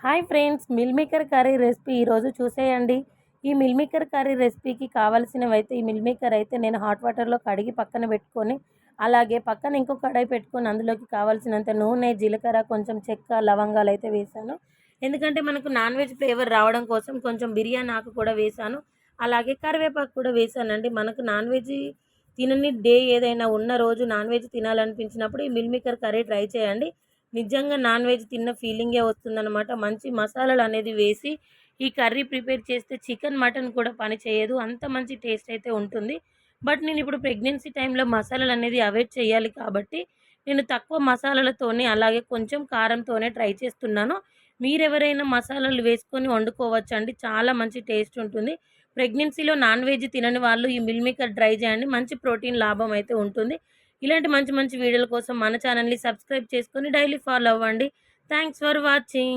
Hi friends, meal maker curry recipe ఈరోజు చూసేయండి. ఈ మిల్ మేకర్ కర్రీ రెసిపీకి కావాల్సినవైతే ఈ మిల్ మేకర్ అయితే నేను హాట్ వాటర్లో కడిగి పక్కన పెట్టుకొని, అలాగే పక్కన ఇంకో కడాయి పెట్టుకొని అందులోకి కావాల్సినంత నూనె, జీలకర్ర, కొంచెం చెక్క, లవంగాలు అయితే వేసాను. ఎందుకంటే మనకు నాన్ వెజ్ ఫ్లేవర్ రావడం కోసం కొంచెం బిర్యానీ ఆకు కూడా వేసాను. అలాగే కరివేపాకు కూడా వేసానండి. మనకు నాన్ వెజ్ తినని డే ఏదైనా ఉన్న రోజు నాన్ వెజ్ తినాలనిపించినప్పుడు ఈ మిల్ మేకర్ కర్రీ ట్రై చేయండి. నిజంగా నాన్ వెజ్ తిన్న ఫీలింగే వస్తుందన్నమాట. మంచి మసాలాలు అనేది వేసి ఈ కర్రీ ప్రిపేర్ చేస్తే చికెన్, మటన్ కూడా పని చేయదు. అంత మంచి టేస్ట్ అయితే ఉంటుంది. బట్ నేను ఇప్పుడు ప్రెగ్నెన్సీ టైంలో మసాలాలు అనేది అవాయిడ్ చేయాలి కాబట్టి నేను తక్కువ మసాలాలతోనే అలాగే కొంచెం కారంతోనే ట్రై చేస్తున్నాను. మీరెవరైనా మసాలాలు వేసుకొని వండుకోవచ్చండి. చాలా మంచి టేస్ట్ ఉంటుంది. ప్రెగ్నెన్సీలో నాన్ వెజ్ తినని వాళ్ళు ఈ మిల్ మేకర్ ట్రై చేయండి. మంచి ప్రోటీన్ లాభం అయితే ఉంటుంది. ఇలాంటి మంచి మంచి వీడియోల కోసం మన ఛానల్ని సబ్స్క్రైబ్ చేసుకొని డైలీ ఫాలో అవ్వండి. Thanks for watching.